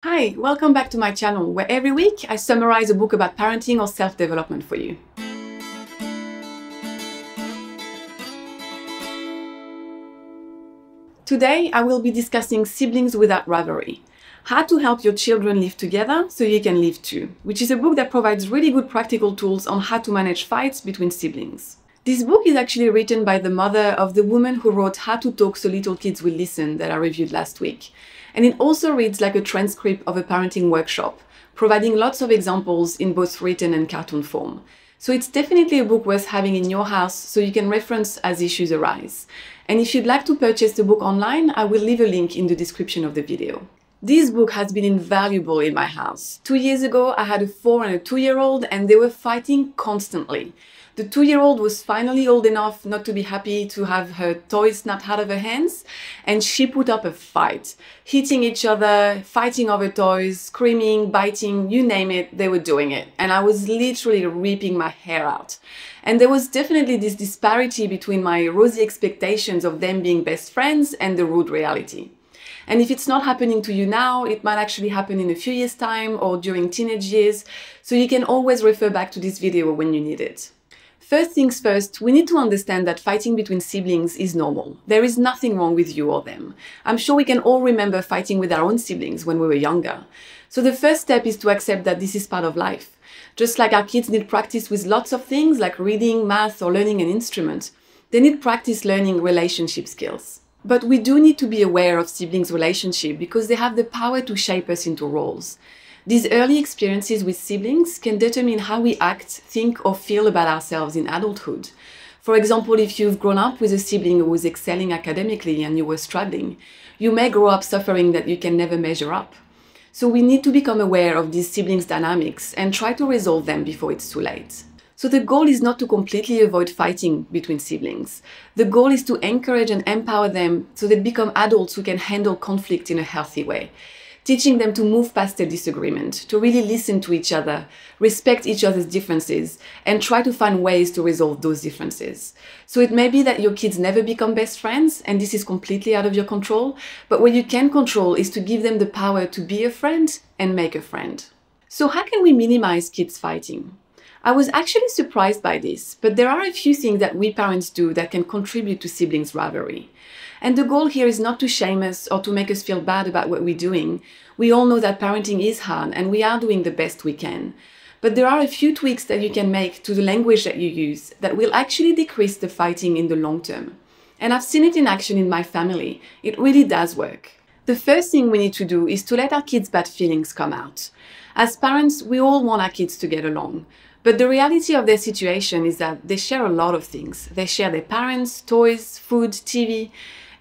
Hi, welcome back to my channel, where every week I summarize a book about parenting or self-development for you. Today I will be discussing Siblings Without Rivalry, How to Help Your Children Live Together so you can live too, which is a book that provides really good practical tools on how to manage fights between siblings. This book is actually written by the mother of the woman who wrote How to Talk So Little Kids Will Listen that I reviewed last week. And it also reads like a transcript of a parenting workshop, providing lots of examples in both written and cartoon form. So it's definitely a book worth having in your house so you can reference as issues arise. And if you'd like to purchase the book online, I will leave a link in the description of the video. This book has been invaluable in my house. 2 years ago, I had a 4 and a 2-year-old and they were fighting constantly. The 2-year-old was finally old enough not to be happy to have her toys snapped out of her hands, and she put up a fight, hitting each other, fighting over toys, screaming, biting, you name it, they were doing it. And I was literally ripping my hair out. And there was definitely this disparity between my rosy expectations of them being best friends and the rude reality. And if it's not happening to you now, it might actually happen in a few years' time or during teenage years, so you can always refer back to this video when you need it. First things first, we need to understand that fighting between siblings is normal. There is nothing wrong with you or them. I'm sure we can all remember fighting with our own siblings when we were younger. So the first step is to accept that this is part of life. Just like our kids need practice with lots of things like reading, math, or learning an instrument, they need practice learning relationship skills. But we do need to be aware of siblings' relationship because they have the power to shape us into roles. These early experiences with siblings can determine how we act, think, or feel about ourselves in adulthood. For example, if you've grown up with a sibling who was excelling academically and you were struggling, you may grow up suffering that you can never measure up. So we need to become aware of these siblings' dynamics and try to resolve them before it's too late. So the goal is not to completely avoid fighting between siblings. The goal is to encourage and empower them so they become adults who can handle conflict in a healthy way. Teaching them to move past their disagreement, to really listen to each other, respect each other's differences, and try to find ways to resolve those differences. So it may be that your kids never become best friends, and this is completely out of your control, but what you can control is to give them the power to be a friend and make a friend. So how can we minimize kids fighting? I was actually surprised by this, but there are a few things that we parents do that can contribute to siblings' rivalry. And the goal here is not to shame us or to make us feel bad about what we're doing. We all know that parenting is hard and we are doing the best we can. But there are a few tweaks that you can make to the language that you use that will actually decrease the fighting in the long term. And I've seen it in action in my family. It really does work. The first thing we need to do is to let our kids' bad feelings come out. As parents, we all want our kids to get along. But the reality of their situation is that they share a lot of things. They share their parents, toys, food, TV,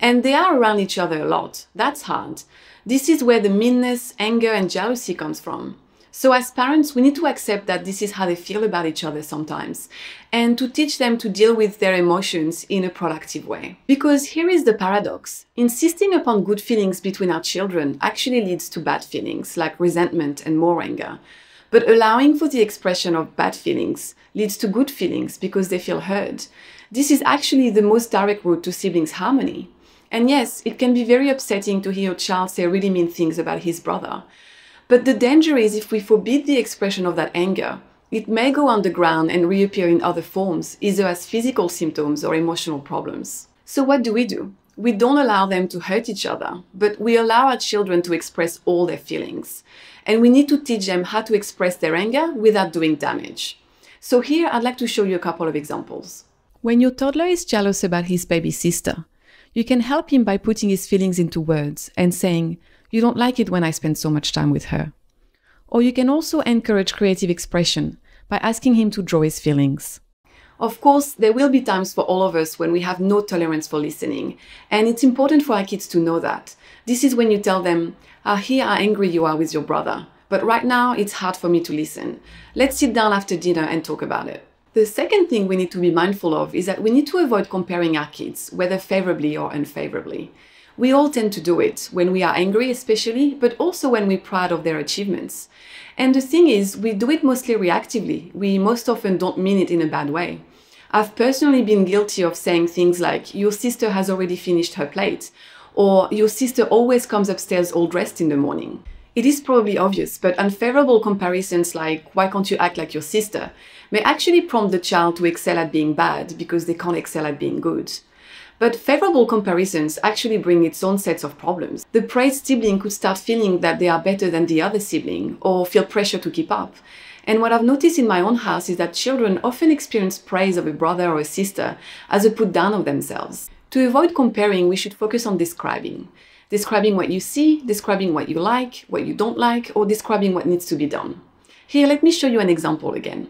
and they are around each other a lot. That's hard. This is where the meanness, anger, and jealousy comes from. So as parents, we need to accept that this is how they feel about each other sometimes, and to teach them to deal with their emotions in a productive way. Because here is the paradox. Insisting upon good feelings between our children actually leads to bad feelings, like resentment and more anger. But allowing for the expression of bad feelings leads to good feelings because they feel heard. This is actually the most direct route to siblings' harmony. And yes, it can be very upsetting to hear your child say really mean things about his brother. But the danger is if we forbid the expression of that anger, it may go underground and reappear in other forms, either as physical symptoms or emotional problems. So what do? We don't allow them to hurt each other, but we allow our children to express all their feelings. And we need to teach them how to express their anger without doing damage. So here I'd like to show you a couple of examples. When your toddler is jealous about his baby sister, you can help him by putting his feelings into words and saying, "You don't like it when I spend so much time with her." Or you can also encourage creative expression by asking him to draw his feelings. Of course, there will be times for all of us when we have no tolerance for listening, and it's important for our kids to know that. This is when you tell them, "I hear how angry you are with your brother, but right now it's hard for me to listen. Let's sit down after dinner and talk about it." The second thing we need to be mindful of is that we need to avoid comparing our kids, whether favorably or unfavorably. We all tend to do it, when we are angry especially, but also when we're proud of their achievements. And the thing is, we do it mostly reactively. We most often don't mean it in a bad way. I've personally been guilty of saying things like, "Your sister has already finished her plate," or "Your sister always comes upstairs all dressed in the morning." It is probably obvious, but unfavorable comparisons like, why can't you act like your sister, may actually prompt the child to excel at being bad because they can't excel at being good. But favorable comparisons actually bring its own sets of problems. The praised sibling could start feeling that they are better than the other sibling or feel pressure to keep up. And what I've noticed in my own house is that children often experience praise of a brother or a sister as a put down of themselves. To avoid comparing, we should focus on describing. Describing what you see, describing what you like, what you don't like, or describing what needs to be done. Here, let me show you an example again.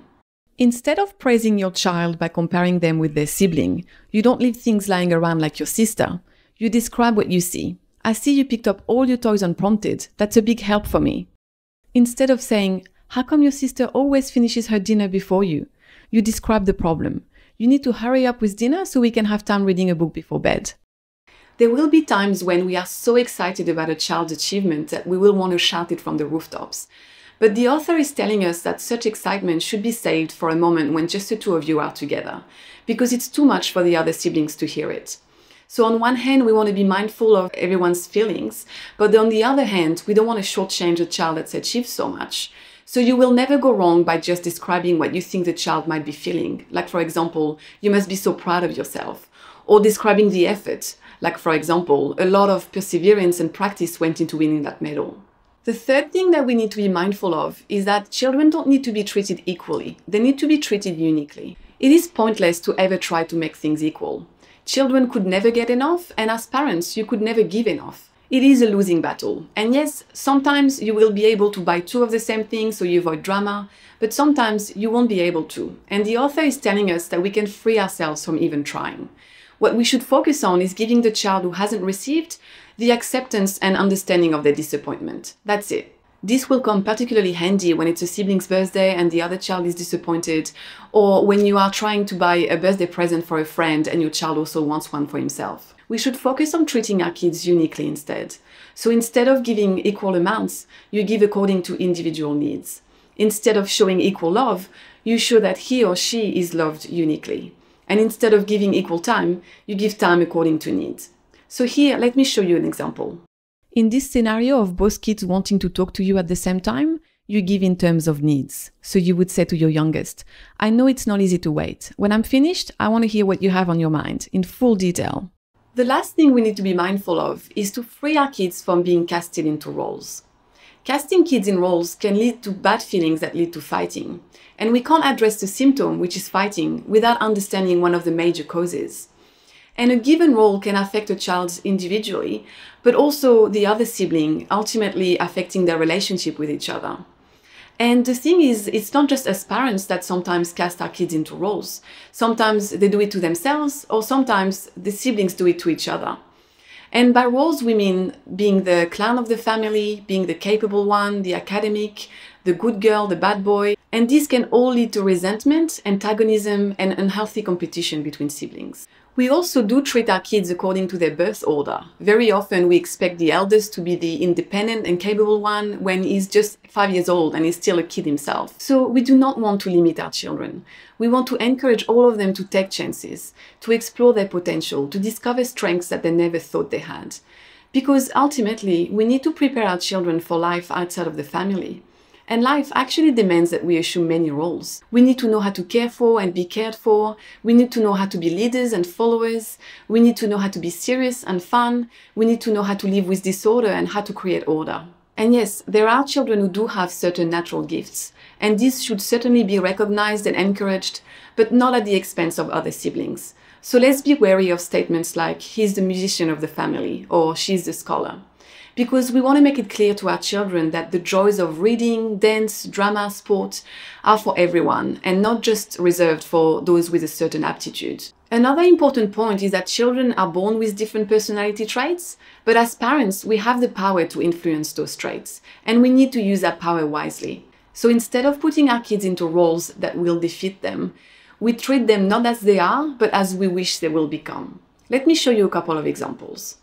Instead of praising your child by comparing them with their sibling, you don't leave things lying around like your sister. You describe what you see. I see you picked up all your toys unprompted. That's a big help for me. Instead of saying, how come your sister always finishes her dinner before you? You describe the problem. You need to hurry up with dinner so we can have time reading a book before bed. There will be times when we are so excited about a child's achievement that we will want to shout it from the rooftops. But the author is telling us that such excitement should be saved for a moment when just the two of you are together, because it's too much for the other siblings to hear it. So on one hand, we want to be mindful of everyone's feelings, but on the other hand, we don't want to shortchange a child that's achieved so much. So you will never go wrong by just describing what you think the child might be feeling. Like, for example, you must be so proud of yourself. Or describing the effort. Like, for example, a lot of perseverance and practice went into winning that medal. The third thing that we need to be mindful of is that children don't need to be treated equally. They need to be treated uniquely. It is pointless to ever try to make things equal. Children could never get enough, and as parents, you could never give enough. It is a losing battle. And yes, sometimes you will be able to buy two of the same thing so you avoid drama, but sometimes you won't be able to. And the author is telling us that we can free ourselves from even trying. What we should focus on is giving the child who hasn't received the acceptance and understanding of their disappointment. That's it. This will come particularly handy when it's a sibling's birthday and the other child is disappointed, or when you are trying to buy a birthday present for a friend and your child also wants one for himself. We should focus on treating our kids uniquely instead. So instead of giving equal amounts, you give according to individual needs. Instead of showing equal love, you show that he or she is loved uniquely. And instead of giving equal time, you give time according to needs. So here, let me show you an example. In this scenario of both kids wanting to talk to you at the same time, you give in terms of needs. So you would say to your youngest, I know it's not easy to wait. When I'm finished, I want to hear what you have on your mind in full detail. The last thing we need to be mindful of is to free our kids from being casted into roles. Casting kids in roles can lead to bad feelings that lead to fighting. And we can't address the symptom, which is fighting, without understanding one of the major causes. And a given role can affect a child individually, but also the other sibling, ultimately affecting their relationship with each other. And the thing is, it's not just us parents that sometimes cast our kids into roles. Sometimes they do it to themselves, or sometimes the siblings do it to each other. And by roles, we mean being the clown of the family, being the capable one, the academic, the good girl, the bad boy. And this can all lead to resentment, antagonism, and unhealthy competition between siblings. We also do treat our kids according to their birth order. Very often we expect the eldest to be the independent and capable one when he's just 5 years old and is still a kid himself. So we do not want to limit our children. We want to encourage all of them to take chances, to explore their potential, to discover strengths that they never thought they had. Because ultimately, we need to prepare our children for life outside of the family. And life actually demands that we assume many roles. We need to know how to care for and be cared for. We need to know how to be leaders and followers. We need to know how to be serious and fun. We need to know how to live with disorder and how to create order. And yes, there are children who do have certain natural gifts, and these should certainly be recognized and encouraged, but not at the expense of other siblings. So let's be wary of statements like, he's the musician of the family, or she's the scholar. Because we want to make it clear to our children that the joys of reading, dance, drama, sport are for everyone and not just reserved for those with a certain aptitude. Another important point is that children are born with different personality traits, but as parents, we have the power to influence those traits, and we need to use that power wisely. So instead of putting our kids into roles that will defeat them, we treat them not as they are, but as we wish they will become. Let me show you a couple of examples.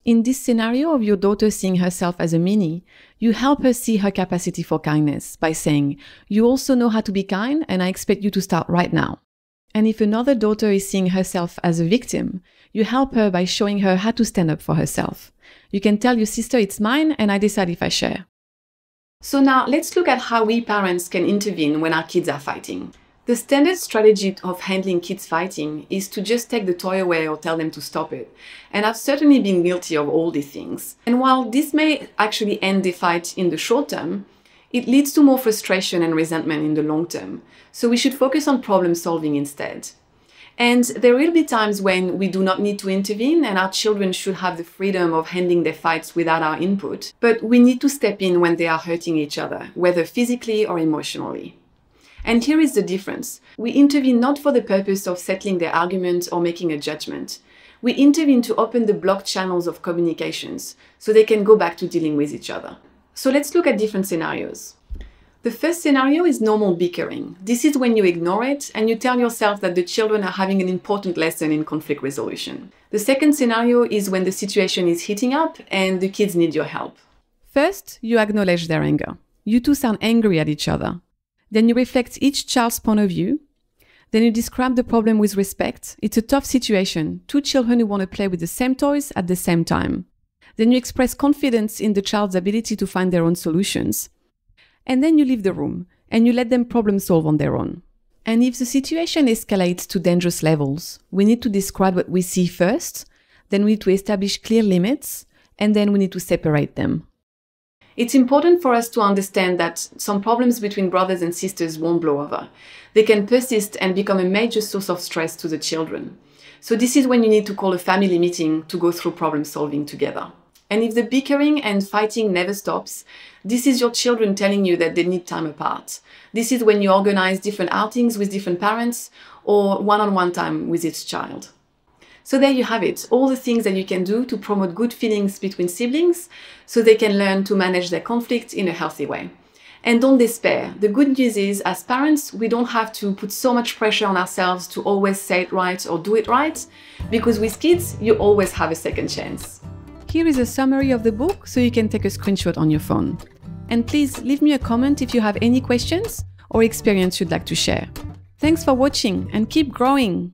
In this scenario of your daughter seeing herself as a mini, you help her see her capacity for kindness by saying, you also know how to be kind and I expect you to start right now. And if another daughter is seeing herself as a victim, you help her by showing her how to stand up for herself. You can tell your sister it's mine and I decide if I share. So now let's look at how we parents can intervene when our kids are fighting. The standard strategy of handling kids fighting is to just take the toy away or tell them to stop it. And I've certainly been guilty of all these things. And while this may actually end the fight in the short term, it leads to more frustration and resentment in the long term. So we should focus on problem solving instead. And there will be times when we do not need to intervene and our children should have the freedom of handling their fights without our input. But we need to step in when they are hurting each other, whether physically or emotionally. And here is the difference. We intervene not for the purpose of settling their argument or making a judgment. We intervene to open the blocked channels of communications so they can go back to dealing with each other. So let's look at different scenarios. The first scenario is normal bickering. This is when you ignore it and you tell yourself that the children are having an important lesson in conflict resolution. The second scenario is when the situation is heating up and the kids need your help. First, you acknowledge their anger. You two sound angry at each other. Then you reflect each child's point of view. Then you describe the problem with respect. It's a tough situation. Two children who want to play with the same toys at the same time. Then you express confidence in the child's ability to find their own solutions. And then you leave the room and you let them problem solve on their own. And if the situation escalates to dangerous levels, we need to describe what we see first. Then we need to establish clear limits. And then we need to separate them. It's important for us to understand that some problems between brothers and sisters won't blow over. They can persist and become a major source of stress to the children. So this is when you need to call a family meeting to go through problem solving together. And if the bickering and fighting never stops, this is your children telling you that they need time apart. This is when you organize different outings with different parents or one-on-one time with each child. So there you have it, all the things that you can do to promote good feelings between siblings so they can learn to manage their conflict in a healthy way. And don't despair. The good news is, as parents, we don't have to put so much pressure on ourselves to always say it right or do it right, because with kids, you always have a second chance. Here is a summary of the book so you can take a screenshot on your phone. And please leave me a comment if you have any questions or experience you'd like to share. Thanks for watching and keep growing!